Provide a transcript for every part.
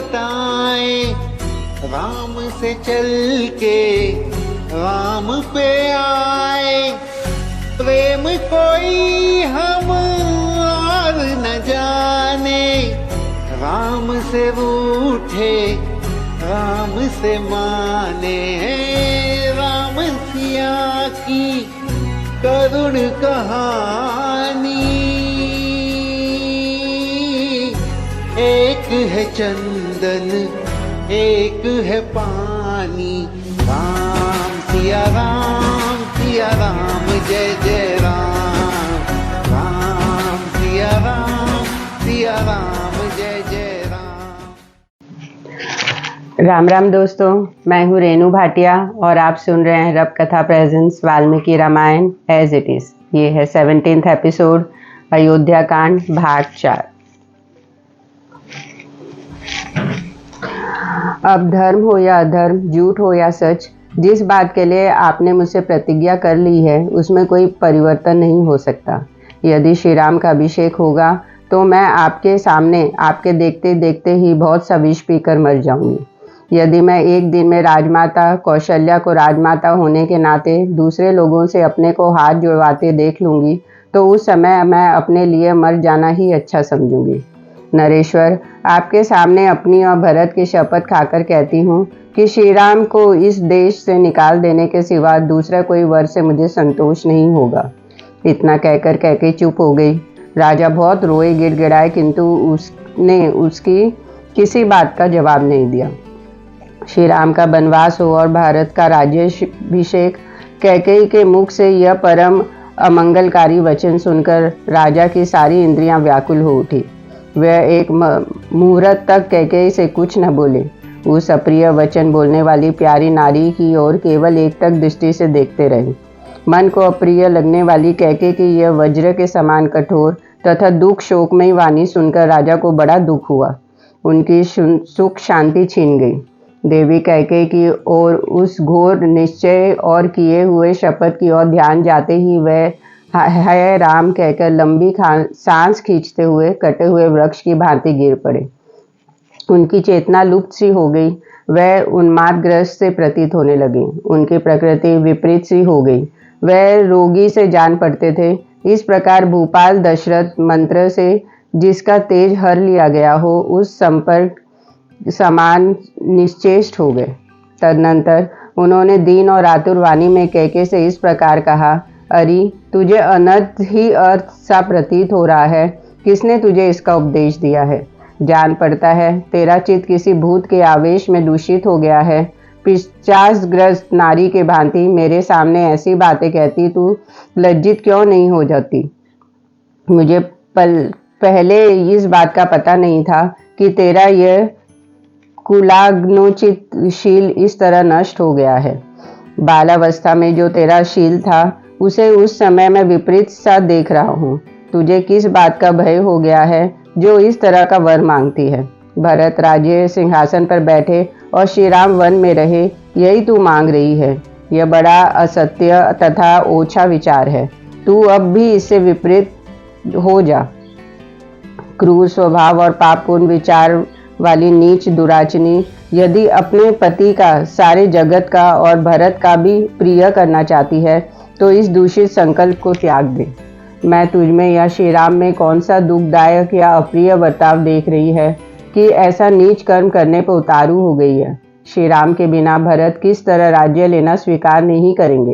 बताएं, राम से चल के राम पे आए। प्रेम कोई हम और न जाने, राम से रूठे राम से माने। राम सिया की करुण कहानी, एक है चंदन एक है पानी। राम सिया राम जय जय राम। राम सिया राम जय जय राम। राम राम दोस्तों, मैं हूँ रेनू भाटिया और आप सुन रहे हैं रब कथा presents Valmiki Ramayana as it is. ये है 17th एपिसोड, अयोध्या कांड भाग 4। अब धर्म हो या अधर्म, झूठ हो या सच, जिस बात के लिए आपने मुझसे प्रतिज्ञा कर ली है उसमें कोई परिवर्तन नहीं हो सकता। यदि श्री राम का अभिषेक होगा तो मैं आपके सामने आपके देखते देखते ही बहुत सा विष पीकर मर जाऊंगी। यदि मैं एक दिन में राजमाता कौशल्या को राजमाता होने के नाते दूसरे लोगों से अपने को हाथ जुड़वाते देख लूंगी तो उस समय मैं अपने लिए मर जाना ही अच्छा समझूंगी। नरेश्वर, आपके सामने अपनी और भरत की शपथ खाकर कहती हूँ कि श्री राम को इस देश से निकाल देने के सिवा दूसरा कोई वर से मुझे संतोष नहीं होगा। इतना कहकर कैकेयी चुप हो गई। राजा बहुत रोए गिड़गिड़ाए, किंतु उसने उसकी किसी बात का जवाब नहीं दिया। श्री राम का वनवास हो और भारत का राज्याभिषेक, कैकेयी के मुख से यह परम अमंगलकारी वचन सुनकर राजा की सारी इंद्रियां व्याकुल हो उठी। वह एक मुहूर्त तक कैकेयी से कुछ न बोले। उस अप्रिय वचन बोलने वाली प्यारी नारी की ओर केवल एकटक दृष्टि से देखते रहे। मन को अप्रिय लगने वाली कैकेयी की यह वज्र के समान कठोर तथा दुख शोकमयी वाणी सुनकर राजा को बड़ा दुख हुआ। उनकी सुख शांति छीन गई। देवी कैकेयी की ओर उस घोर निश्चय और किए हुए शपथ की ओर ध्यान जाते ही वह है राम कहकर लंबी सांस खींचते हुए कटे हुए वृक्ष की भांति गिर पड़े। उनकी चेतना लुप्त सी हो गई। वह उन्मादग्रस्त से प्रतीत होने लगे। उनकी प्रकृति विपरीत सी हो गई। वह रोगी से जान पड़ते थे। इस प्रकार भूपाल दशरथ मंत्र से जिसका तेज हर लिया गया हो उस संपर्क समान निश्चेष्ट हो गए। तदनंतर उन्होंने दीन और आतुर वाणी में कैकेयी से इस प्रकार कहा, अरे तुझे अनर्थ ही अर्थ सा प्रतीत हो रहा है। किसने तुझे इसका उपदेश दिया है? जान पड़ता है तेरा चित्त किसी भूत के आवेश में दूषित हो गया है। पिशाचग्रस्त नारी के भांति मेरे सामने ऐसी बातें कहती तू लज्जित क्यों नहीं हो जाती? मुझे पहले इस बात का पता नहीं था कि तेरा यह कुलाग्नोचित शील इस तरह नष्ट हो गया है। बालावस्था में जो तेरा शील था उसे उस समय मैं विपरीत सा देख रहा हूँ। तुझे किस बात का भय हो गया है जो इस तरह का वर मांगती है? भरत राज्य सिंहासन पर बैठे और श्री राम वन में रहे, यही तू मांग रही है। यह बड़ा असत्य तथा ओछा विचार है। तू अब भी इससे विपरीत हो जा। क्रूर स्वभाव और पापपूर्ण विचार वाली नीच दुराचनी यदि अपने पति का, सारे जगत का और भरत का भी प्रिय करना चाहती है तो इस दूषित संकल्प को त्याग दे। मैं तुझमें या श्री राम में कौन सा दुखदायक या अप्रिय बर्ताव देख रही है कि ऐसा नीच कर्म करने पर उतारू हो गई है? श्री राम के बिना भरत किस तरह राज्य लेना स्वीकार नहीं करेंगे,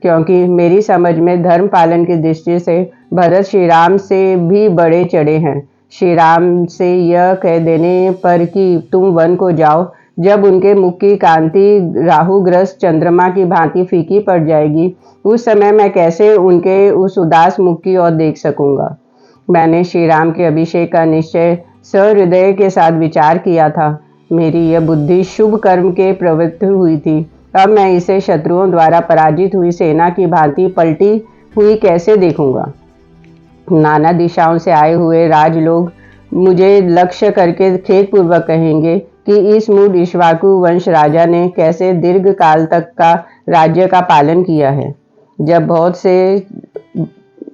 क्योंकि मेरी समझ में धर्म पालन की दृष्टि से भरत श्री राम से भी बड़े चढ़े हैं। श्री राम से यह कह देने पर कि तुम वन को जाओ, जब उनके मुख की कांति राहुग्रस्त चंद्रमा की भांति फीकी पड़ जाएगी उस समय मैं कैसे उनके उस उदास मुख की ओर देख सकूंगा? मैंने श्री राम के अभिषेक का निश्चय सहृदय के साथ विचार किया था। मेरी यह बुद्धि शुभ कर्म के प्रवृत्त हुई थी। अब मैं इसे शत्रुओं द्वारा पराजित हुई सेना की भांति पलटी हुई कैसे देखूंगा? नाना दिशाओं से आए हुए राजलोग मुझे लक्ष्य करके खेदपूर्वक कहेंगे कि इस मूढ़ इक्ष्वाकु वंश राजा ने कैसे दीर्घ काल तक का राज्य का पालन किया है। जब बहुत से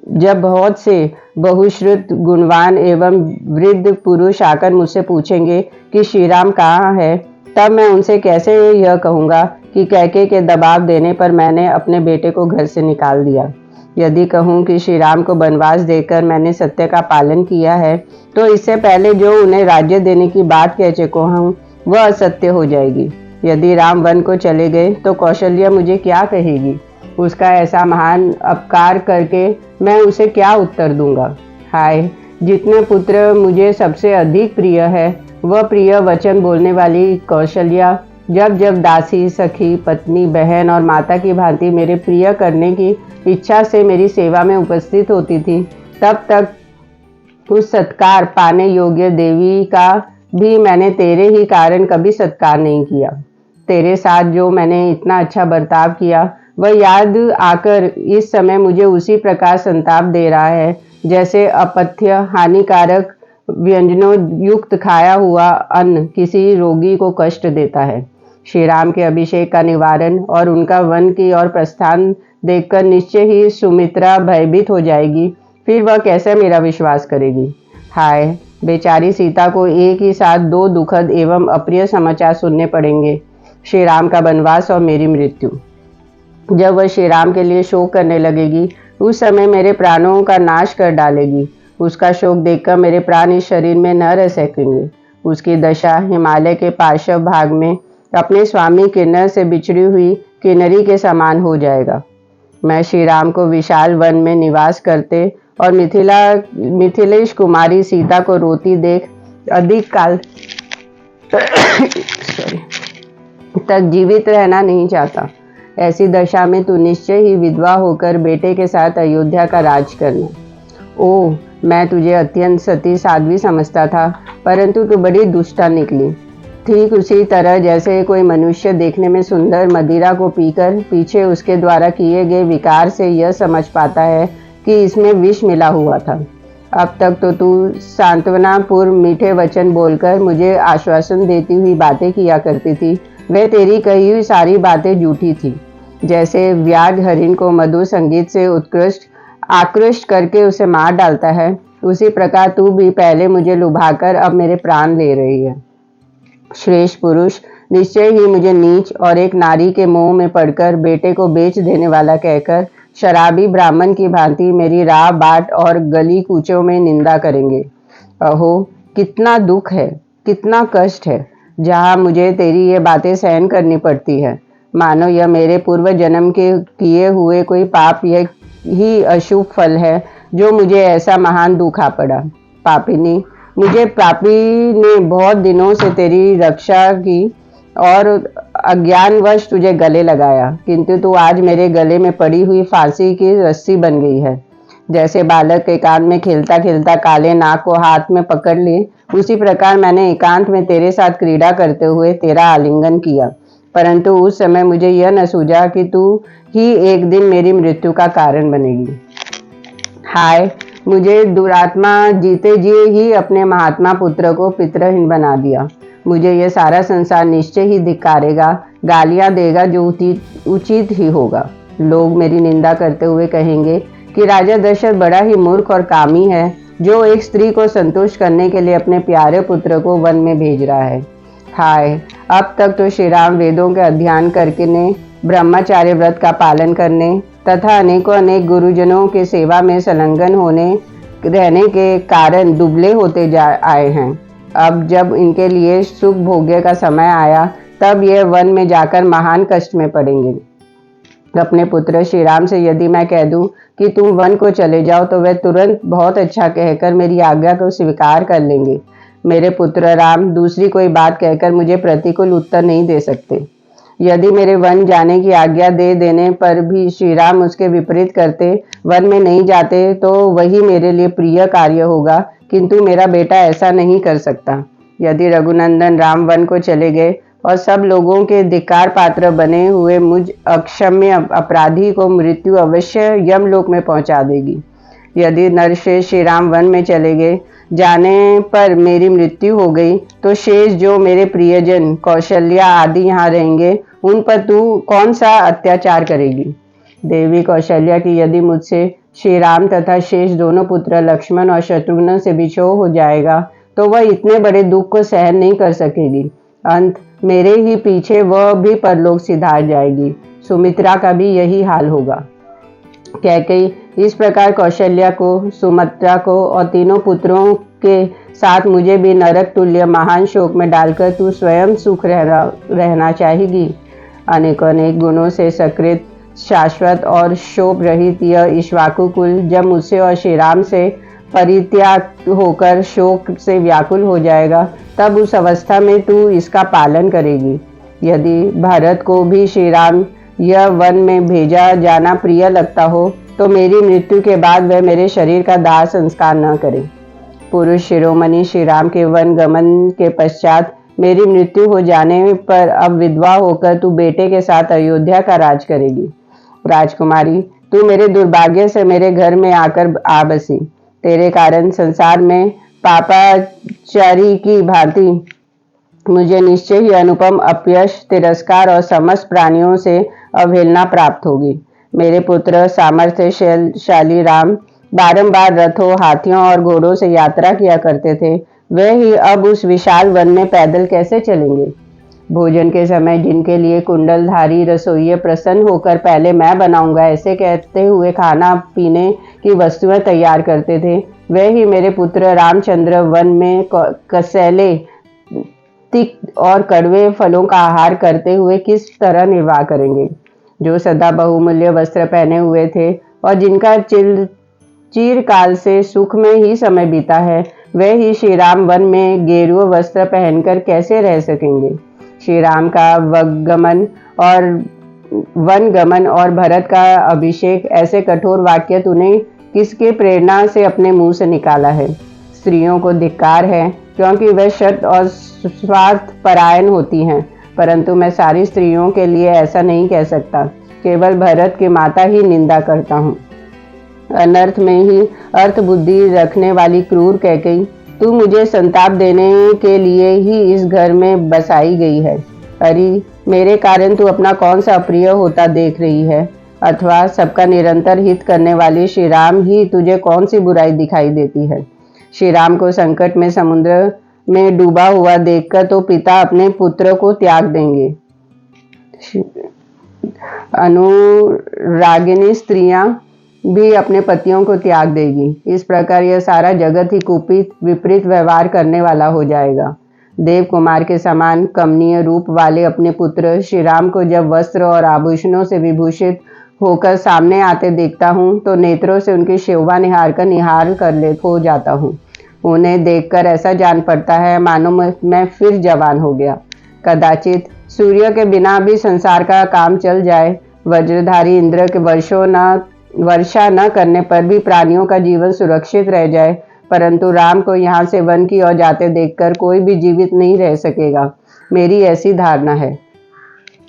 जब बहुत से बहुश्रुत गुणवान एवं वृद्ध पुरुष आकर मुझसे पूछेंगे कि श्री राम कहाँ है, तब मैं उनसे कैसे यह कहूँगा कि कैकेयी के दबाव देने पर मैंने अपने बेटे को घर से निकाल दिया। यदि कहूँ कि श्री राम को वनवास देकर मैंने सत्य का पालन किया है, तो इससे पहले जो उन्हें राज्य देने की बात कह चुका हूँ वह असत्य हो जाएगी। यदि राम वन को चले गए तो कौशल्या मुझे क्या कहेगी? उसका ऐसा महान अपकार करके मैं उसे क्या उत्तर दूंगा? हाय, जितने पुत्र मुझे सबसे अधिक प्रिय है, वह प्रिय वचन बोलने वाली कौशल्या जब जब दासी, सखी, पत्नी, बहन और माता की भांति मेरे प्रिय करने की इच्छा से मेरी सेवा में उपस्थित होती थी, तब तक उस सत्कार पाने योग्य देवी का भी मैंने तेरे ही कारण कभी सत्कार नहीं किया। तेरे साथ जो मैंने इतना अच्छा बर्ताव किया, वह याद आकर इस समय मुझे उसी प्रकार संताप दे रहा है जैसे अपथ्य हानिकारक व्यंजनों युक्त खाया हुआ अन्न किसी रोगी को कष्ट देता है। श्री राम के अभिषेक का निवारण और उनका वन की ओर प्रस्थान देखकर निश्चय ही सुमित्रा भयभीत हो जाएगी, फिर वह कैसे मेरा विश्वास करेगी? हाय, बेचारी सीता को एक ही साथ दो दुखद एवं अप्रिय समाचार सुनने पड़ेंगे, श्री राम का वनवास और मेरी मृत्यु। जब वह श्री राम के लिए शोक करने लगेगी, उस समय मेरे प्राणों का नाश कर डालेगी। उसका शोक देखकर मेरे प्राण इस शरीर में न रह सकेंगे। उसकी दशा हिमालय के पार्श्व भाग में अपने स्वामी किन्नर से बिछड़ी हुई किन्नरी के समान हो जाएगा। मैं श्री राम को विशाल वन में निवास करते और मिथिलेश कुमारी सीता को रोती देख अधिक काल तक जीवित रहना नहीं चाहता। ऐसी दशा में तू निश्चय ही विधवा होकर बेटे के साथ अयोध्या का राज करना। ओह, मैं तुझे अत्यंत सती साध्वी समझता था, परंतु तू बड़ी दुष्टा निकली। ठीक उसी तरह जैसे कोई मनुष्य देखने में सुंदर मदिरा को पीकर पीछे उसके द्वारा किए गए विकार से यह समझ पाता है कि इसमें विष मिला हुआ था। अब तक तो तू सांत्वनापूर्ण मीठे वचन बोलकर मुझे आश्वासन देती हुई बातें किया करती थी, वह तेरी कही हुई सारी बातें झूठी थी। जैसे व्याघ्र हरिण को मधुर संगीत से आकृष्ट करके उसे मार डालता है, उसी प्रकार तू भी पहले मुझे लुभाकर अब मेरे प्राण ले रही है। श्रेष्ठ पुरुष निश्चय ही मुझे नीच और एक नारी के मोह में पड़कर बेटे को बेच देने वाला कहकर शराबी ब्राह्मण की भांति मेरी राह बाट और गली कूचों में निंदा करेंगे। अहो, कितना दुख है, कितना कष्ट है, जहाँ मुझे तेरी ये बातें सहन करनी पड़ती है। मानो यह मेरे पूर्व जन्म के किए हुए कोई पाप ही अशुभ फल है जो मुझे ऐसा महान दुख आ पड़ा। पापिनी, मुझे पापी ने बहुत दिनों से तेरी रक्षा की और अज्ञानवश तुझे गले लगाया, किंतु तू आज मेरे गले में पड़ी हुई फांसी की रस्सी बन गई है। जैसे बालक एकांत में खेलता खेलता काले नाग को हाथ में पकड़ ले, उसी प्रकार मैंने एकांत में तेरे साथ क्रीड़ा करते हुए तेरा आलिंगन किया, परंतु उस समय मुझे यह न सूझा कि तू ही एक दिन मेरी मृत्यु का कारण बनेगी। हाय, मुझे दुरात्मा जीते जी ही अपने महात्मा पुत्र को पितरहीन बना दिया। मुझे यह सारा संसार निश्चय ही धिक्कारेगा, गालियां देगा, जो उचित ही होगा। लोग मेरी निंदा करते हुए कहेंगे कि राजा दशरथ बड़ा ही मूर्ख और कामी है, जो एक स्त्री को संतुष्ट करने के लिए अपने प्यारे पुत्र को वन में भेज रहा है। हाय, अब तक तो श्री राम वेदों के अध्ययन करके ने ब्रह्मचार्य व्रत का पालन करने तथा अनेक गुरुजनों के सेवा में संलग्न रहने के कारण दुबले होते आए हैं। अब जब इनके लिए सुख भोग्य का समय आया, तब ये वन में जाकर महान कष्ट में पड़ेंगे। अपने पुत्र श्री राम से यदि मैं कह दूं कि तुम वन को चले जाओ, तो वे तुरंत बहुत अच्छा कहकर मेरी आज्ञा को स्वीकार कर लेंगे। मेरे पुत्र राम दूसरी कोई बात कहकर मुझे प्रतिकूल उत्तर नहीं दे सकते। यदि मेरे वन जाने की आज्ञा दे देने पर भी श्री राम उसके विपरीत करते, वन में नहीं जाते, तो वही मेरे लिए प्रिय कार्य होगा, किंतु मेरा बेटा ऐसा नहीं कर सकता। यदि रघुनंदन राम वन को चले गए और सब लोगों के धिक्कार पात्र बने हुए मुझ अक्षम्य अपराधी को मृत्यु अवश्य यमलोक में पहुंचा देगी। यदि नरश्रेष्ठ श्री राम वन में चले गए, जाने पर मेरी मृत्यु हो गई, तो शेष जो मेरे प्रियजन कौशल्या आदि यहाँ रहेंगे, उन पर तू कौन सा अत्याचार करेगी? देवी कौशल्या की यदि मुझसे श्री राम तथा शेष दोनों पुत्र लक्ष्मण और शत्रुघ्न से बिछोह हो जाएगा तो वह इतने बड़े दुख को सहन नहीं कर सकेगी। अंत मेरे ही पीछे वह भी परलोक सिधार जाएगी। सुमित्रा का भी यही हाल होगा। कैकेयी इस प्रकार कौशल्या को, सुमित्रा को और तीनों पुत्रों के साथ मुझे भी नरक तुल्य महान शोक में डालकर तू स्वयं सुख रहना चाहेगी। अनेकों अनेक गुणों से सकृत, शाश्वत और शोभ रहित यह इक्ष्वाकु कुल जब मुझसे और श्री राम से परित्याग होकर शोक से व्याकुल हो जाएगा, तब उस अवस्था में तू इसका पालन करेगी। यदि भरत को भी श्री राम यह वन में भेजा जाना प्रिय लगता हो तो मेरी मृत्यु के बाद वह मेरे शरीर का दाह संस्कार न करे। पुरुष शिरोमणि श्री राम के वन गमन के पश्चात मेरी मृत्यु हो जाने पर अब विधवा होकर तू बेटे के साथ अयोध्या का राज करेगी। राजकुमारी, तू मेरे दुर्भाग्य से मेरे घर में आकर आ बसी। तेरे कारण संसार में पापाचारी की भांति मुझे निश्चय ही अनुपम अपयश, तिरस्कार और समस्त प्राणियों से अवहेलना प्राप्त होगी। मेरे पुत्र सामर्थ्यशाली राम बारंबार रथों, हाथियों और घोड़ों से यात्रा किया करते थे। वे ही अब उस विशाल वन में पैदल कैसे चलेंगे? भोजन के समय जिनके लिए कुंडलधारी रसोइये प्रसन्न होकर पहले मैं बनाऊंगा ऐसे कहते हुए खाना पीने की वस्तुएं तैयार करते थे, वे ही मेरे पुत्र रामचंद्र वन में कसैले, तिक्त और कड़वे फलों का आहार करते हुए किस तरह निर्वाह करेंगे? जो सदा बहुमूल्य वस्त्र पहने हुए थे और जिनका चिरकाल से सुख में ही समय बीता है, वे ही श्री राम वन में गेरुआ वस्त्र पहनकर कैसे रह सकेंगे? श्री राम का वनगमन और भरत का अभिषेक, ऐसे कठोर वाक्य तूने किसके प्रेरणा से अपने मुंह से निकाला है? स्त्रियों को धिक्कार है क्योंकि वह शत और स्वार्थ परायण होती हैं, परंतु मैं सारी स्त्रियों के लिए ऐसा नहीं कह सकता। केवल भरत की माता ही निंदा करता हूँ। अनर्थ में ही अर्थ बुद्धि रखने वाली क्रूर कैकेयी, तू मुझे संताप देने के लिए ही इस घर में बसाई गई है। अरे, मेरे कारण तू अपना कौन सा अप्रिय होता देख रही है? अथवा सबका निरंतर हित करने वाली श्री राम ही तुझे कौन सी बुराई दिखाई देती है? श्री राम को संकट में समुद्र में डूबा हुआ देखकर तो पिता अपने पुत्र को त्याग देंगे। अनुरागिनी स्त्रियां भी अपने पतियों को त्याग देगी। इस प्रकार यह सारा जगत ही कुपित, विपरीत व्यवहार करने वाला हो जाएगा। देव कुमार के समान कमनीय रूप वाले अपने पुत्र श्री राम को जब वस्त्र और आभूषणों से विभूषित होकर सामने आते देखता हूँ तो नेत्रों से उनकी शोभा निहार कर हो जाता हूँ। उन्हें देखकर ऐसा जान पड़ता है मानो मैं फिर जवान हो गया। कदाचित सूर्य के बिना भी संसार का काम चल जाए, वज्रधारी इंद्र के वर्षा न करने पर भी प्राणियों का जीवन सुरक्षित रह जाए, परंतु राम को यहाँ से वन की ओर जाते देखकर कोई भी जीवित नहीं रह सकेगा, मेरी ऐसी धारणा है।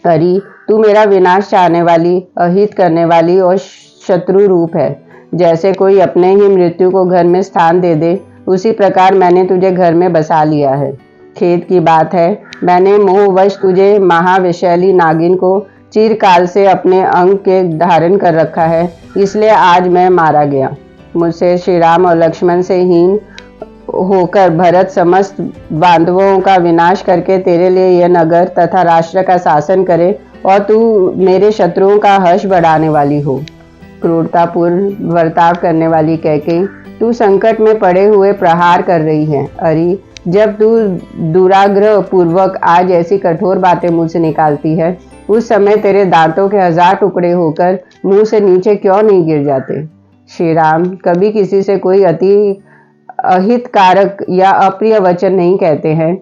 अरे, तू मेरा विनाश चाहने वाली, अहित करने वाली और शत्रु रूप है। जैसे कोई अपने ही मृत्यु को घर में स्थान दे दे, उसी प्रकार मैंने तुझे घर में बसा लिया है। खेद की बात है, मैंने मोहवश तुझे महाविशैली नागिन को चिरकाल से अपने अंग के धारण कर रखा है, इसलिए आज मैं मारा गया। मुझसे श्री राम और लक्ष्मण से हीन होकर भरत समस्त बांधवों का विनाश करके तेरे लिए यह नगर तथा राष्ट्र का शासन करे और तू मेरे शत्रुओं का हर्ष बढ़ाने वाली हो। क्रूरतापूर्ण बर्ताव करने वाली कैकेयी, तू संकट में पड़े हुए प्रहार कर रही है। अरे, जब तू दुराग्रह पूर्वक आज ऐसी कठोर बातें मुंह से निकालती है, उस समय तेरे दांतों के 1000 टुकड़े होकर मुंह से नीचे क्यों नहीं गिर जाते? श्री राम कभी किसी से कोई अति अहितकारक या अप्रिय वचन नहीं कहते हैं।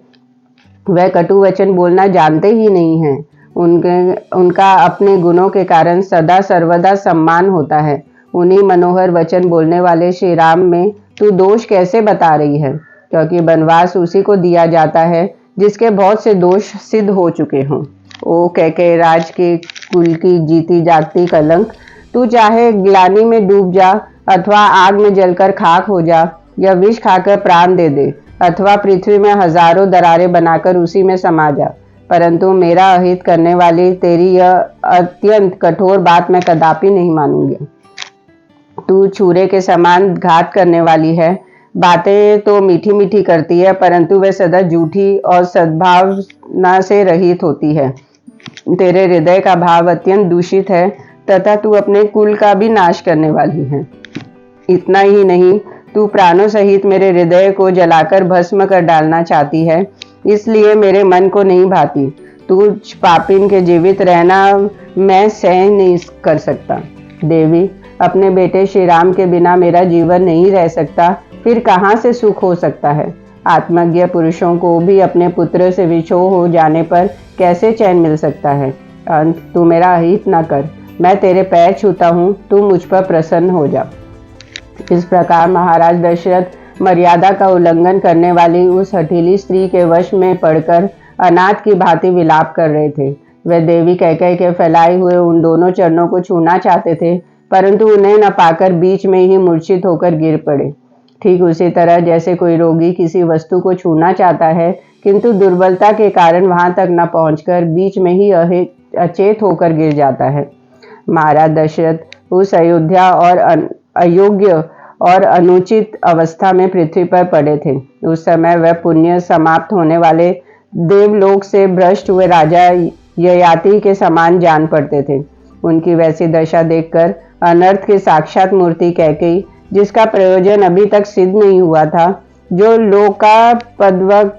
वह कटु वचन बोलना जानते ही नहीं हैं। उनका अपने गुणों के कारण सदा सर्वदा सम्मान होता है। उन्हीं मनोहर वचन बोलने वाले श्री राम में तू दोष कैसे बता रही है? क्योंकि वनवास उसी को दिया जाता है जिसके बहुत से दोष सिद्ध हो चुके हों। ओ कैकेयी राज के कुल की जीती जागती कलंक, तू चाहे ग्लानि में डूब जा अथवा आग में जलकर खाक हो जा, या विष खाकर प्राण दे दे, अथवा पृथ्वी में हजारों दरारें बनाकर उसी में समा जा, परंतु मेरा अहित करने वाली तेरी यह अत्यंत कठोर बात मैं कदापि नहीं मानूंगी। तू छुरे के समान घात करने वाली है। बातें तो मीठी मीठी करती है, परंतु वह सदा झूठी और सद्भावना से रहित होती है। तेरे हृदय का भाव अत्यंत दूषित है तथा तू अपने कुल का भी नाश करने वाली है। इतना ही नहीं, तू प्राणों सहित मेरे हृदय को जलाकर भस्म कर डालना चाहती है, इसलिए मेरे मन को नहीं भाती। तू पापिन के जीवित रहना मैं सहन नहीं कर सकता। देवी, अपने बेटे श्री राम के बिना मेरा जीवन नहीं रह सकता, फिर कहाँ से सुख हो सकता है। आत्मज्ञ पुरुषों को भी अपने पुत्र से विछोह हो जाने पर कैसे चैन मिल सकता है। अंत, तू मेरा अहित न कर, मैं तेरे पैर छूता हूँ, तू मुझ पर प्रसन्न हो जा। इस प्रकार महाराज दशरथ मर्यादा का उल्लंघन करने वाली उस हठीली स्त्री के वश में पड़कर अनाथ की भांति विलाप कर रहे थे। वे देवी कैकेयी के फैलाए हुए उन दोनों चरणों को छूना चाहते थे, परंतु उन्हें न पाकर बीच में ही मूर्छित होकर गिर पड़े। ठीक उसी तरह जैसे कोई रोगी किसी वस्तु को छूना चाहता है, किंतु दुर्बलता के कारण वहां तक न पहुंचकर बीच में ही अचेत होकर गिर जाता है। महाराज दशरथ उस अयोध्या और अयोग्य और अनुचित अवस्था में पृथ्वी पर पड़े थे। उस समय वह पुण्य समाप्त होने वाले देवलोक से भ्रष्ट हुए राजा ययाति के समान जान पड़ते थे। उनकी वैसी दशा देखकर अनर्थ की साक्षात मूर्ति कैकेयी, जिसका प्रयोजन अभी तक सिद्ध नहीं हुआ था, जो लोकापवाद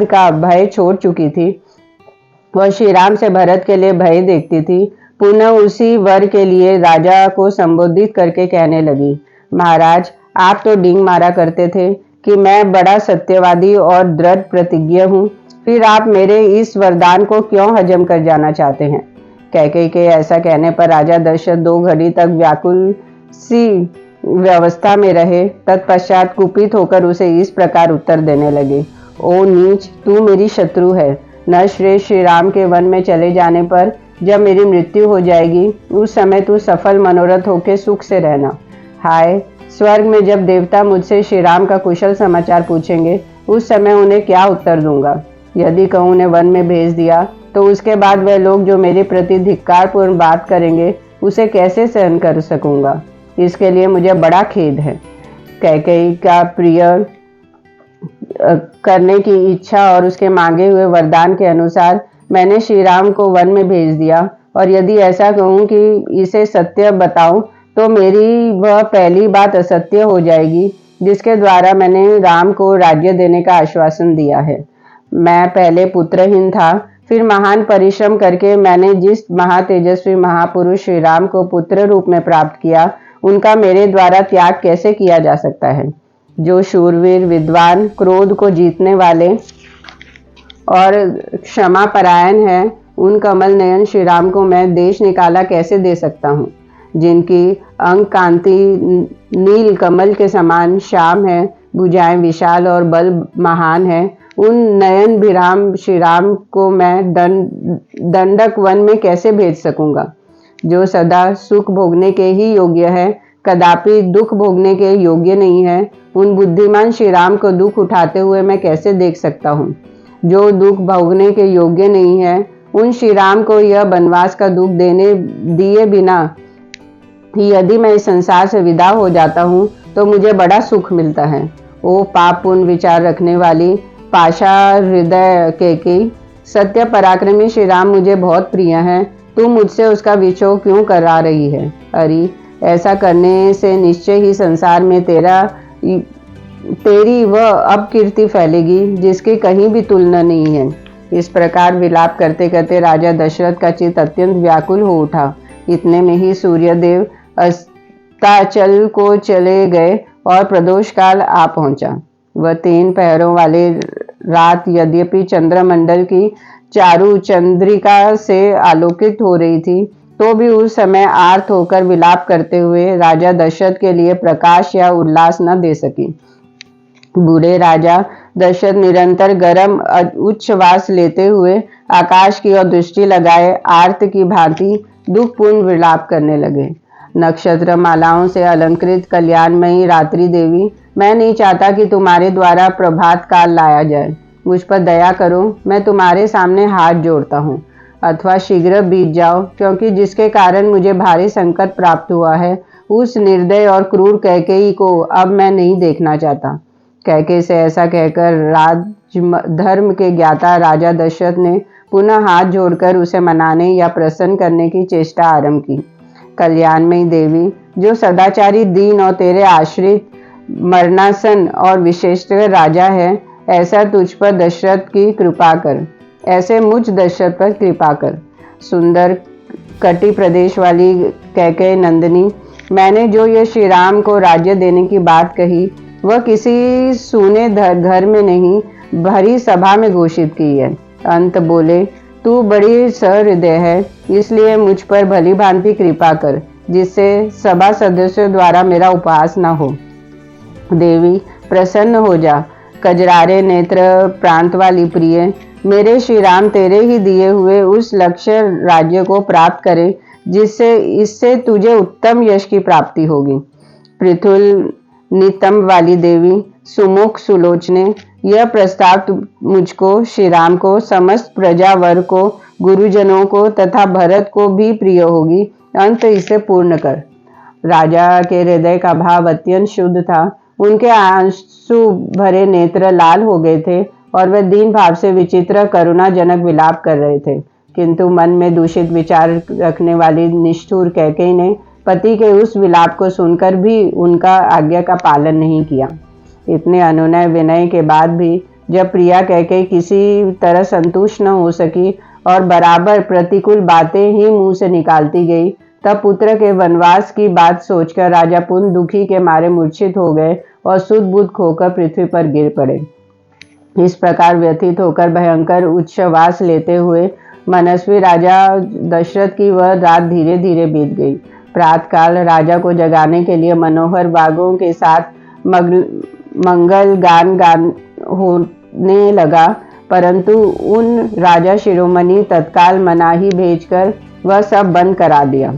का भय छोड़ चुकी थी, वह श्री राम से भरत के लिए भय देखती थी, पुनः उसी वर के लिए राजा को संबोधित करके कहने लगी, महाराज, आप तो डींग मारा करते थे कि मैं बड़ा सत्यवादी और दृढ़ प्रतिज्ञ हूँ, फिर आप मेरे इस वरदान को क्यों हजम कर जाना चाहते हैं। कैकेयी के ऐसा कहने पर राजा दशरथ 2 घड़ी तक व्याकुल सी व्यवस्था में रहे। तत्पश्चात कुपित होकर उसे इस प्रकार उत्तर देने लगे, ओ नीच, तू मेरी शत्रु है। न श्रेष्ठ श्री राम के वन में चले जाने पर जब मेरी मृत्यु हो जाएगी, उस समय तू सफल मनोरथ होकर सुख से रहना। हाय, स्वर्ग में जब देवता मुझसे श्री राम का कुशल समाचार पूछेंगे, उस समय उन्हें क्या उत्तर दूंगा। यदि कहूँ उन्हें वन में भेज दिया, तो उसके बाद वह लोग जो मेरे प्रति धिक्कारपूर्ण बात करेंगे, उसे कैसे सहन कर सकूंगा। इसके लिए मुझे बड़ा खेद है। कैकेयी का प्रिय करने की इच्छा और उसके मांगे हुए वरदान के अनुसार मैंने श्री राम को वन में भेज दिया, और यदि ऐसा कहूँ कि इसे सत्य बताऊं, तो मेरी वह पहली बात असत्य हो जाएगी जिसके द्वारा मैंने राम को राज्य देने का आश्वासन दिया है। मैं पहले पुत्रहीन था, फिर महान परिश्रम करके मैंने जिस महातेजस्वी महापुरुष श्री राम को पुत्र रूप में प्राप्त किया, उनका मेरे द्वारा त्याग कैसे किया जा सकता है। जो शूरवीर विद्वान, क्रोध को जीतने वाले और क्षमा परायण है, उन कमल नयन श्री राम को मैं देश निकाला कैसे दे सकता हूँ। जिनकी अंग कांति नील कमल के समान श्याम है, भुजाएं विशाल और बल महान है, उन नयन विराम श्री राम को मैं दंडक वन में कैसे भेज सकूंगा। जो सदा सुख भोगने के ही योग्य है, कदापि दुख भोगने के योग्य नहीं है, उन बुद्धिमान श्री राम को दुख उठाते हुए मैं कैसे देख सकता हूँ। जो दुख भोगने के योग्य नहीं है, उन श्री राम को यह वनवास का दुख दिए बिना यदि मैं इस संसार से विदा हो जाता हूँ, तो मुझे बड़ा सुख मिलता है। ओ पाप पुण्य विचार रखने वाली पाशा हृदय कैकेयी, सत्य पराक्रमी श्री राम मुझे बहुत प्रिय है, तू मुझसे उसका विछोह क्यों करा रही है। अरे, ऐसा करने से निश्चय ही संसार में तेरी वह अपकीर्ति फैलेगी जिसकी कहीं भी तुलना नहीं है। इस प्रकार विलाप करते करते राजा दशरथ का चित्त अत्यंत व्याकुल हो उठा। इतने में ही सूर्यदेव अस्ताचल को चले गए और प्रदोष काल आ पहुंचा। वह 3 पहरों वाले रात यद्यपि चंद्रमंडल की चारु चंद्रिका से आलोकित हो रही थी, तो भी उस समय आर्त होकर विलाप करते हुए राजा दशरथ के लिए प्रकाश या उल्लास न दे सकी। बूढ़े राजा दशरथ निरंतर गर्म उच्छ्वास लेते हुए आकाश की ओर दृष्टि लगाए आर्त की भांति दुखपूर्ण विलाप करने लगे। नक्षत्र मालाओं से अलंकृत कल्याणमयी रात्रि देवी, मैं नहीं चाहता कि तुम्हारे द्वारा प्रभात काल लाया जाए। मुझ पर दया करो, मैं तुम्हारे सामने हाथ जोड़ता हूँ, अथवा शीघ्र बीत जाओ, क्योंकि जिसके कारण मुझे भारी संकट प्राप्त हुआ है, उस निर्दय और क्रूर कैकेयी को अब मैं नहीं देखना चाहता। कैकेयी से ऐसा कहकर धर्म के ज्ञाता राजा दशरथ ने पुनः हाथ जोड़कर उसे मनाने या प्रसन्न करने की चेष्टा आरंभ की। कल्याणमयी देवी, जो सदाचारी, दीन और तेरे आश्रित, मरणासन और विशेषकर राजा है, ऐसा तुझ पर दशरथ की कृपा कर, ऐसे मुझ दशरथ पर कृपा कर। सुंदर कटी प्रदेश वाली कैकेयी नंदिनी, मैंने जो ये श्री राम को राज्य देने की बात कही, वह किसी सूने घर में नहीं, भरी सभा में घोषित की है। अंत बोले, तू बड़ी सहृदय है, इसलिए मुझ पर भली भांति कृपा कर, जिससे सभा सदस्यों द्वारा मेरा उपहास न हो। देवी, प्रसन्न हो जा। कजरारे नेत्र प्रांत वाली प्रिय, मेरे श्री राम तेरे ही दिए हुए उस लक्ष्य राज्य को प्राप्त करें, जिससे इससे तुझे उत्तम यश की प्राप्ति होगी। पृथुल नितंब वाली देवी, सुमुख सुलोचने, यह प्रस्ताव मुझको, श्री राम को, समस्त प्रजा वर्ग को, गुरुजनों को तथा भरत को भी प्रिय होगी। अंत इसे पूर्ण कर। राजा के हृदय का भाव अत्यंत शुद्ध था। उनके आंसू भरे नेत्र लाल हो गए थे और वे दीन भाव से विचित्र करुणाजनक विलाप कर रहे थे। किंतु मन में दूषित विचार रखने वाली निष्ठुर कैकेयी ने पति के उस विलाप को सुनकर भी उनका आज्ञा का पालन नहीं किया। इतने अनुनय विनय के बाद भी जब प्रिया कैकेयी किसी तरह संतुष्ट न हो सकी और बराबर प्रतिकूल बातें ही मुंह से निकालती गई, तब पुत्र के वनवास की बात सोचकर राजा पुन दुखी के मारे मूर्छित हो गए और सुध बुध खोकर पृथ्वी पर गिर पड़े। इस प्रकार व्यथित होकर भयंकर उच्छ्वास लेते हुए मनस्वी राजा दशरथ की वह रात धीरे धीरे बीत गई। प्रातःकाल राजा को जगाने के लिए मनोहर बागों के साथ मंगल गान होने लगा, परंतु उन राजा शिरोमणि तत्काल मनाही भेजकर वह सब बंद करा दिया।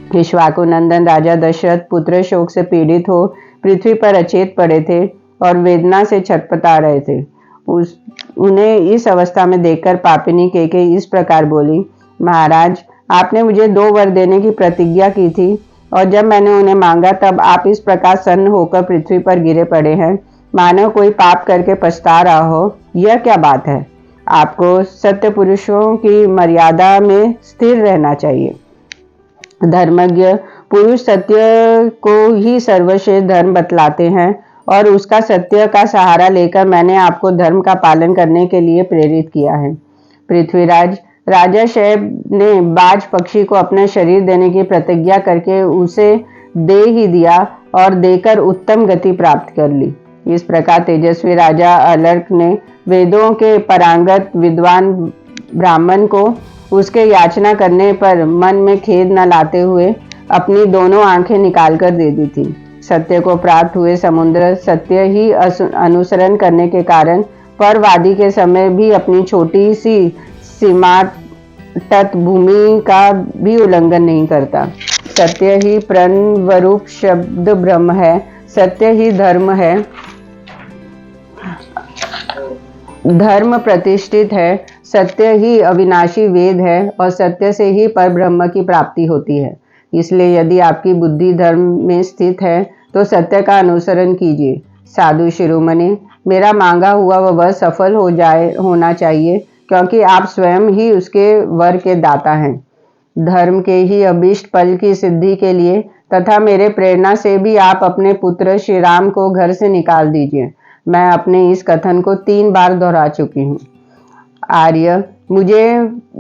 इक्ष्वाकु नंदन राजा दशरथ पुत्र शोक से पीड़ित हो पृथ्वी पर अचेत पड़े थे और वेदना से छटपटा रहे थे। उन्हें इस अवस्था में देखकर पापिनी कैकेयी इस प्रकार बोली, महाराज, आपने मुझे 2 वर देने की प्रतिज्ञा की थी और जब मैंने उन्हें मांगा तब आप इस प्रकार सन्न होकर पृथ्वी पर गिरे पड़े हैं, मानो कोई पाप करके पछता रहा हो। यह क्या बात है? आपको सत्य पुरुषों की मर्यादा में स्थिर रहना चाहिए। धर्मज्ञ पुरुष सत्य को ही सर्वश्रेष्ठ धर्म बतलाते हैं और उसका सत्य का सहारा लेकर मैंने आपको धर्म का पालन करने के लिए प्रेरित किया है। पृथ्वीराज, राजा शैब ने बाज पक्षी को अपना शरीर देने की प्रतिज्ञा करके उसे दे ही दिया और देकर उत्तम गति प्राप्त कर ली। इस प्रकार तेजस्वी राजा अलर्क ने वेदों के पारंगत विद्वान ब्राह्मण को उसके याचना करने पर मन में खेद न लाते हुए अपनी दोनों आंखें निकालकर दे दी थी। सत्य को प्राप्त हुए समुद्र सत्य ही अनुसरण करने के कारण परवादी के समय भी अपनी छोटी सी सीमा तट भूमि का भी उल्लंघन नहीं करता। सत्य ही प्रणवरूप शब्द ब्रह्म है, सत्य ही धर्म है, धर्म प्रतिष्ठित है, सत्य ही अविनाशी वेद है और सत्य से ही परब्रह्म की प्राप्ति होती है। इसलिए यदि आपकी बुद्धि धर्म में स्थित है तो सत्य का अनुसरण कीजिए। साधु शिरोमणि, मेरा मांगा हुआ वह सफल होना चाहिए, क्योंकि आप स्वयं ही उसके वर के दाता हैं। धर्म के ही अभीष्ट फल की सिद्धि के लिए तथा मेरे प्रेरणा से भी आप अपने पुत्र श्री राम को घर से निकाल दीजिए। मैं अपने इस कथन को 3 बार दोहरा चुकी हूँ। आर्य,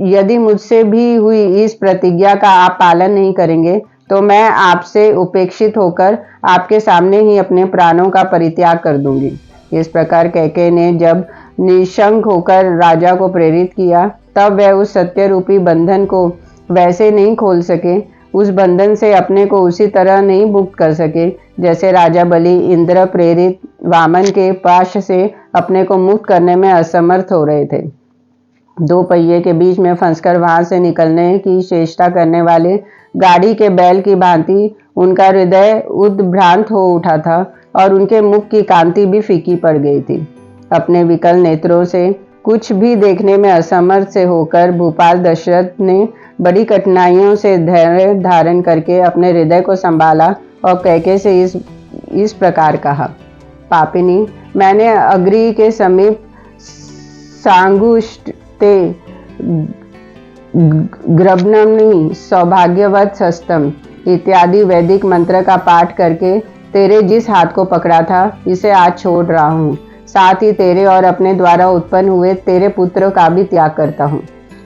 यदि मुझसे भी हुई इस प्रतिज्ञा का आप पालन नहीं करेंगे तो मैं आपसे उपेक्षित होकर आपके सामने ही अपने प्राणों का परित्याग कर दूंगी। इस प्रकार कैकेयी ने जब निशंक होकर राजा को प्रेरित किया, तब वह उस सत्य रूपी बंधन को वैसे नहीं खोल सके, उस बंधन से अपने को उसी तरह नहीं मुक्त कर सके जैसे राजा बलि इंद्र प्रेरित वामन के पाश से अपने को मुक्त करने में असमर्थ हो रहे थे। 2 पहिए के बीच में फंसकर वहां से निकलने की चेष्टा करने वाले गाड़ी के बैल की भांति उनका हृदय उद्भ्रांत हो उठा था और उनके मुख की कांति भी फीकी पड़ गई थी। अपने विकल नेत्रों से कुछ भी देखने में असमर्थ से होकर भूपाल दशरथ ने बड़ी कठिनाइयों से धैर्य धारण करके अपने हृदय को संभाला और कैके से इस प्रकार कहा, पापिनी, मैंने अग्रि के समीप सांगुष्टे ग्रभनमनी सौभाग्यवत सस्तम इत्यादि वैदिक मंत्र का पाठ करके तेरे जिस हाथ को पकड़ा था इसे आज छोड़ रहा हूँ। साथ ही तेरे और अपने द्वारा उत्पन्न हुए तेरे पुत्र का भी त्याग करता हूँ।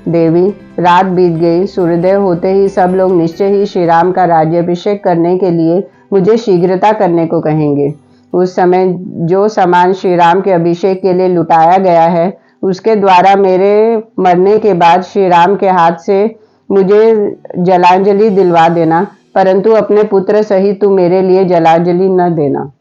देवी, रात बीत गई। सूर्योदय होते ही सब लोग निश्चय ही श्री राम का राज्याभिषेक करने के लिए मुझे शीघ्रता करने को कहेंगे। उस समय जो सामान श्री राम के अभिषेक के लिए लुटाया गया है उसके द्वारा मेरे मरने के बाद श्री राम के हाथ से मुझे जलांजलि दिलवा देना, परंतु अपने पुत्र सहित तू मेरे लिए जलांजलि न देना।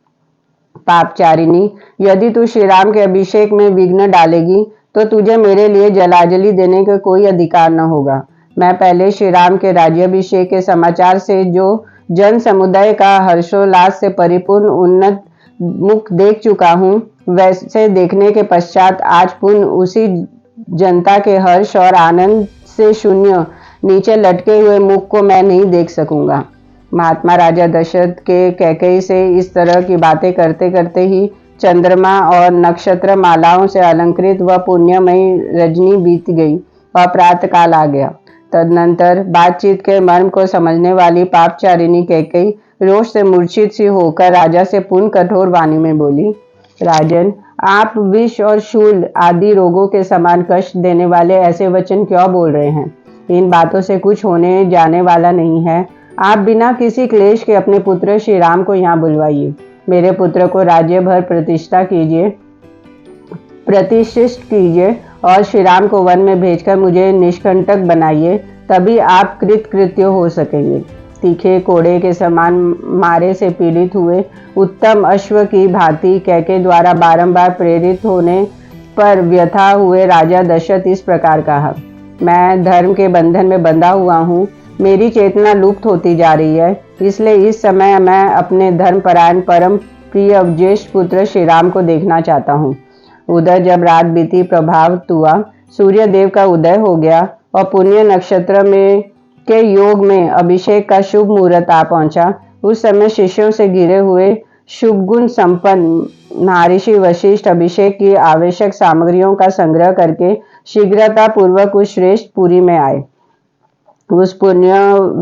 पापचारिणी, यदि तू श्री राम के अभिषेक में विघ्न डालेगी तो तुझे मेरे लिए जलांजलि देने का कोई अधिकार न होगा। मैं पहले श्री राम के राज्याभिषेक के समाचार से जो जन समुदाय का हर्षोल्लास से परिपूर्ण उन्नत मुख देख चुका हूँ, वैसे देखने के पश्चात आज पुनः उसी जनता के हर्ष और आनंद से शून्य नीचे लटके हुए मुख को मैं नहीं देख सकूंगा। महात्मा राजा दशरथ के कैकेयी से इस तरह की बातें करते करते ही चंद्रमा और नक्षत्र मालाओं से अलंकृत व पुण्यमयी रजनी बीत गई और प्रातः काल आ गया। तदनंतर बातचीत के मर्म को समझने वाली पापचारिणी कैकेयी रोष से मूर्छित सी होकर राजा से पुनः कठोर वाणी में बोली, राजन, आप विष और शूल आदि रोगों के समान कष्ट देने वाले ऐसे वचन क्यों बोल रहे हैं? इन बातों से कुछ होने जाने वाला नहीं है। आप बिना किसी क्लेश के अपने पुत्र श्री राम को यहाँ बुलवाइए। मेरे पुत्र को राज्य भर प्रतिष्ठित कीजिए और श्री राम को वन में भेजकर मुझे निष्कंटक बनाइए, तभी आप कृतकृत्य हो सकेंगे। तीखे कोड़े के समान मारे से पीड़ित हुए उत्तम अश्व की भांति कैके द्वारा बारंबार प्रेरित होने पर व्यथा हुए राजा दशरथ इस प्रकार कहा, मैं धर्म के बंधन में बंधा हुआ हूँ, मेरी चेतना लुप्त होती जा रही है, इसलिए इस समय मैं अपने धर्मपरायण परम प्रिय ज्येष्ठ पुत्र श्री राम को देखना चाहता हूँ। उधर जब रात बीती प्रभात हुआ, सूर्य देव का उदय हो गया और पुण्य नक्षत्र में के योग में अभिषेक का शुभ मुहूर्त आ पहुंचा। उस समय शिष्यों से घिरे हुए शुभ गुण संपन्न महर्षि वशिष्ठ अभिषेक की आवश्यक सामग्रियों का संग्रह करके शीघ्रता पूर्वक उस श्रेष्ठ पुरी में आए। उस पुण्य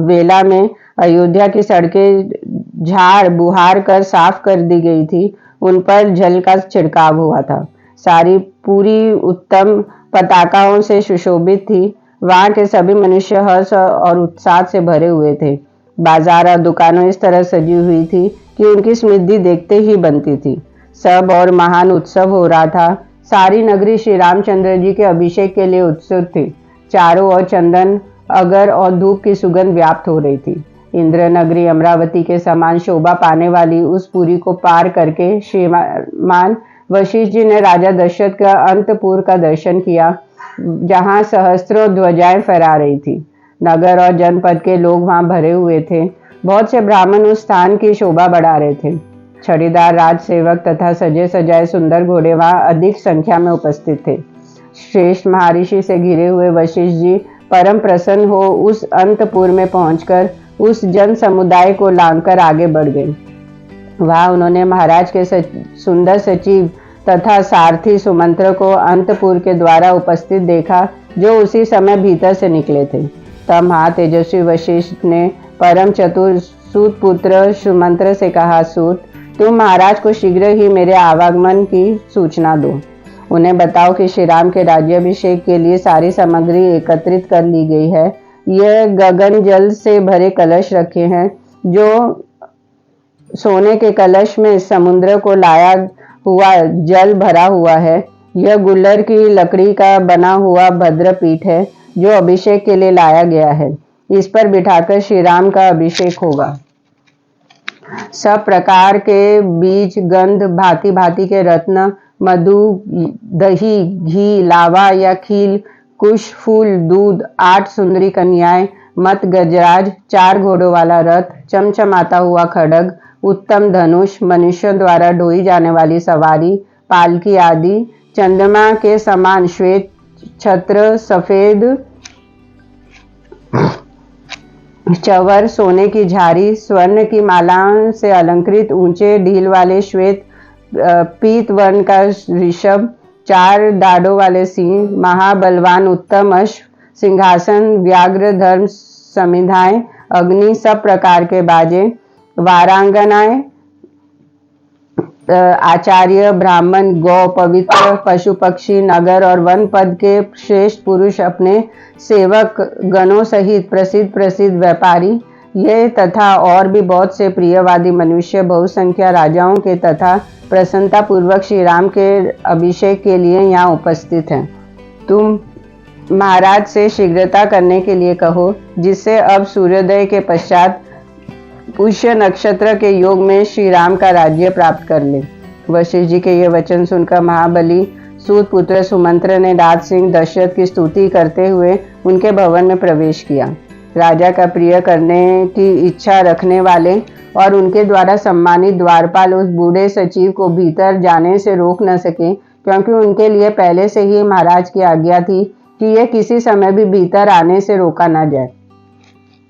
वेला में अयोध्या की सड़कें झाड़ बुहार कर साफ कर दी गई थी, उन पर जल का छिड़काव हुआ था। सारी पूरी उत्तम पताकाओं से सुशोभित थी। वहां के सभी मनुष्य हर्ष और उत्साह से भरे हुए थे। बाजार और दुकानें इस तरह सजी हुई थी कि उनकी स्मृति देखते ही बनती थी। सब और महान उत्सव हो रहा था। सारी नगरी श्री रामचंद्र जी के अभिषेक के लिए उत्सुक थी। चारों ओर चंदन, अगर और धूप की सुगंध व्याप्त हो रही थी। इंद्र नगरी अमरावती के समान शोभा पाने वाली उस पुरी को पार करके श्रीमान वशिष्ठ जी ने राजा दशरथ का अंतपुर का दर्शन किया, जहां सहस्त्रों ध्वजाएं फहरा रही थी। नगर और जनपद के लोग वहां भरे हुए थे। बहुत से ब्राह्मण उस स्थान की शोभा बढ़ा रहे थे। छड़ीदार राज सेवक तथा सजे सजाए सुंदर घोड़े वहां अधिक संख्या में उपस्थित थे। श्रेष्ठ महर्षि से घिरे हुए वशिष्ठ जी परम प्रसन्न हो उस अंतपुर में पहुंचकर उस जन समुदाय को लांघकर आगे बढ़ गए। वहां उन्होंने महाराज के सुंदर सचिव तथा सारथी सुमंत्र को अंतपुर के द्वारा उपस्थित देखा, जो उसी समय भीतर से निकले थे। तब महा तेजस्वी वशिष्ठ ने परम चतुर सूत पुत्र सुमंत्र से कहा, सूत, तुम महाराज को शीघ्र ही मेरे आवागमन की सूचना दो। उन्हें बताओ कि श्री राम के राज्याभिषेक के लिए सारी सामग्री एकत्रित कर ली गई है। यह गगन जल से भरे कलश रखे हैं, जो सोने के कलश में समुद्र को लाया हुआ जल भरा हुआ है। यह गुल्लर की लकड़ी का बना हुआ भद्र पीठ है, जो अभिषेक के लिए लाया गया है। इस पर बिठाकर श्री राम का अभिषेक होगा। सब प्रकार के बीज, गंध, भांति भांति के रत्न, मधु, दही, घी, लावा या खील, कुश, फूल, दूध, 8 सुंदरी कन्याएं, मत गजराज, 4 घोड़ों वाला रथ, चमचमाता हुआ खड्ग, उत्तम धनुष, मनुष्यों द्वारा ढोई जाने वाली सवारी, पालकी आदि, चंद्रमा के समान श्वेत छत्र, सफेद चंवर, सोने की झारी, स्वर्ण की मालाओं से अलंकृत ऊंचे ढील वाले श्वेत पीत वर्ण का ऋषभ, 4 दाढ़ों वाले सिंह, महाबलवान उत्तम अश्व, सिंहासन, व्याघ्र, धर्म समिधाएं, अग्नि, सब प्रकार के बाजे, वारांगनाएं, आचार्य, ब्राह्मण, गौ, पवित्र पशु पक्षी, नगर और वन पद के श्रेष्ठ पुरुष, अपने सेवक गणों सहित प्रसिद्ध प्रसिद्ध व्यापारी, ये तथा और भी बहुत से प्रियवादी मनुष्य बहुसंख्या राजाओं के तथा प्रसन्नता पूर्वक श्री राम के अभिषेक के लिए यहाँ उपस्थित हैं। तुम महाराज से शीघ्रता करने के लिए कहो, जिससे अब सूर्योदय के पश्चात पुष्य नक्षत्र के योग में श्री राम का राज्य प्राप्त कर ले। वशिष्ठ जी के ये वचन सुनकर महाबली सूत पुत्र सुमंत्र ने राज सिंह दशरथ की स्तुति करते हुए उनके भवन में प्रवेश किया। राजा का प्रिय करने की इच्छा रखने वाले और उनके द्वारा सम्मानित द्वारपाल उस बूढ़े सचिव को भीतर जाने से रोक न सके, क्योंकि उनके लिए पहले से ही महाराज की आज्ञा थी कि यह किसी समय भी भीतर आने से रोका न जाए।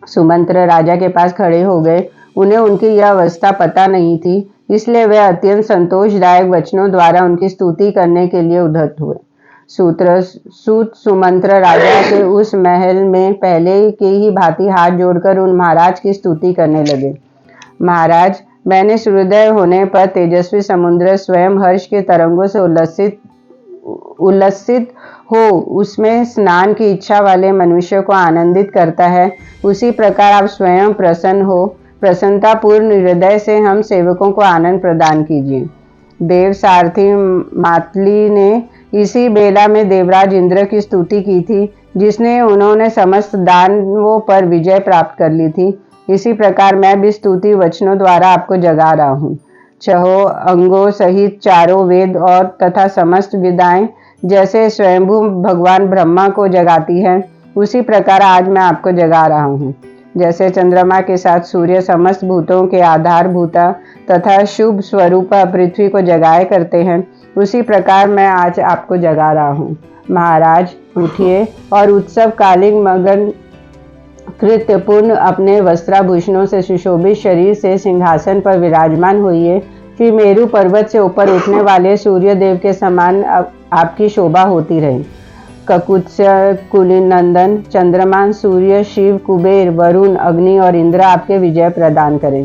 सुमंत्र राजा के पास खड़े हो गए। उन्हें उनकी यह अवस्था पता नहीं थी, इसलिए वे अत्यंत संतोषदायक वचनों द्वारा उनकी स्तुति करने के लिए उद्धत हुए। सूत सुमंत्र राजा के उस महल में पहले की ही भांति हाथ जोड़कर उन महाराज की स्तुति करने लगे। महाराज, मैंने सूर्योदय होने पर तेजस्वी समुद्र स्वयं हर्ष के तरंगों से उल्लसित हो उसमें स्नान की इच्छा वाले मनुष्य को आनंदित करता है, उसी प्रकार आप स्वयं प्रसन्न हो, प्रसन्नता पूर्ण हृदय से हम सेवकों को आनंद प्रदान कीजिए। देव सारथी मातली ने इसी बेला में देवराज इंद्र की स्तुति की थी, जिसने उन्होंने समस्त दानवों पर विजय प्राप्त कर ली थी। इसी प्रकार मैं भी स्तुति वचनों द्वारा आपको जगा रहा हूँ। छहों अंगों सहित चारों वेद और तथा समस्त विद्याएं जैसे स्वयंभू भगवान ब्रह्मा को जगाती है, उसी प्रकार आज मैं आपको जगा रहा हूँ। जैसे चंद्रमा के साथ सूर्य समस्त भूतों के आधारभूता तथा शुभ स्वरूप पृथ्वी को जगाए करते हैं, उसी प्रकार मैं आज आपको जगा रहा हूँ। महाराज, उठिए और उत्सव कालीन मगन कृत्यपूर्ण अपने वस्त्राभूषणों से सुशोभित शरीर से सिंहासन पर विराजमान होइए। फिर मेरु पर्वत से ऊपर उठने वाले सूर्य देव के समान आपकी शोभा होती रहे। ककुत्स्य, कुलीन नंदन, चंद्रमा, सूर्य, शिव, कुबेर, वरुण, अग्नि और इंद्र आपके विजय प्रदान करें।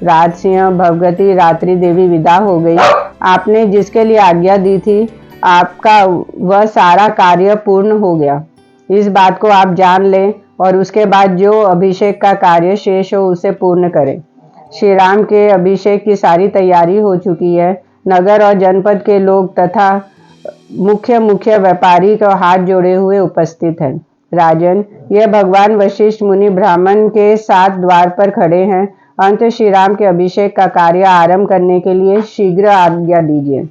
राजसिंह, भवगति, रात्रि देवी विदा हो गई। आपने जिसके लिए आज्ञा दी थी, आपका वह सारा कार्य पूर्ण हो गया। इस बात को आप जान लें और उसके बाद जो अभिषेक का कार्य शेष हो उसे पूर्ण करें। श्री राम के अभिषेक की सारी तैयारी हो चुकी है। नगर और जनपद के लोग तथा मुख्य व्यापारी को हाथ जोड़े हुए उपस्थित हैं। राजन, यह भगवान वशिष्ठ मुनि ब्राह्मण के साथ द्वार पर खड़े हैं। अंत श्री राम के अभिषेक का कार्य आरंभ करने के लिए शीघ्र आज्ञा दीजिए।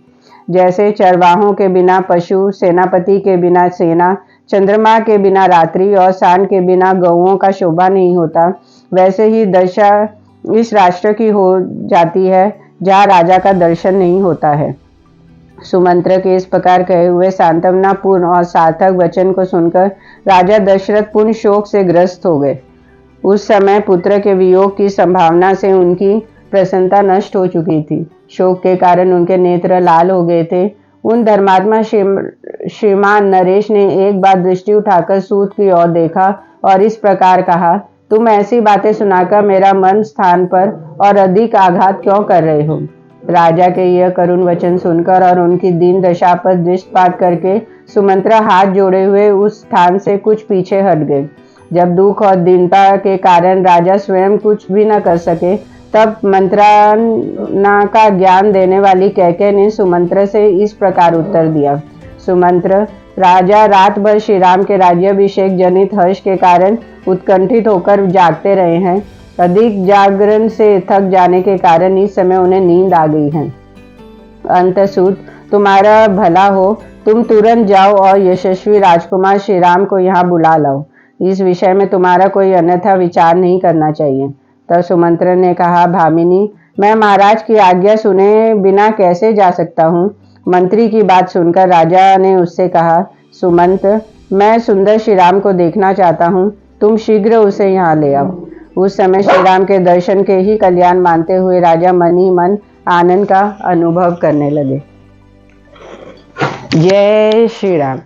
जैसे चरवाहों के बिना पशु, सेनापति के बिना सेना, चंद्रमा के बिना रात्रि और सान के बिना गौओं का शोभा नहीं होता, वैसे ही दशा इस राष्ट्र की हो जाती है जहाँ राजा का दर्शन नहीं होता है। सुमंत्र के इस प्रकार कहे हुए सांत्वनापूर्ण और सार्थक वचन को सुनकर राजा दशरथ पूर्ण शोक से ग्रस्त हो गए। उस समय पुत्र के वियोग की संभावना से उनकी प्रसन्नता नष्ट हो चुकी थी। शोक के कारण उनके नेत्र लाल हो गए थे। उन धर्मात्मा श्रीमान नरेश ने एक बार दृष्टि उठाकर सूत की ओर देखा और इस प्रकार कहा, तुम ऐसी बातें सुनाकर मेरा मन स्थान पर और अधिक आघात क्यों कर रहे हो? राजा के यह करुण वचन सुनकर और उनकी दीन दशा पर दृष्टिपात करके सुमंत्रा हाथ जोड़े हुए उस स्थान से कुछ पीछे हट गए। जब दुख और दीनता के कारण राजा स्वयं कुछ भी न कर सके, तब मंत्राना का ज्ञान देने वाली कैकेयी ने सुमंत्र से इस प्रकार उत्तर दिया। सुमंत्र, राजा रात भर श्री राम के राज्याभिषेक जनित हर्ष के कारण उत्कंठित होकर जागते रहे हैं। अधिक जागरण से थक जाने के कारण इस समय उन्हें नींद आ गई है। अंतसूत, तुम्हारा भला हो, तुम तुरंत जाओ और यशस्वी राजकुमार श्री राम को यहाँ बुला लाओ। इस विषय में तुम्हारा कोई अन्यथा विचार नहीं करना चाहिए। तब सुमंत्र ने कहा, भामिनी, मैं महाराज की आज्ञा सुने बिना कैसे जा सकता हूँ? मंत्री की बात सुनकर राजा ने उससे कहा, सुमंत, मैं सुंदर श्री राम को देखना चाहता हूँ। तुम शीघ्र उसे यहाँ ले आओ। उस समय श्री राम के दर्शन के ही कल्याण मानते हुए राजा मन ही मन आनंद का अनुभव करने लगे। जय श्री राम।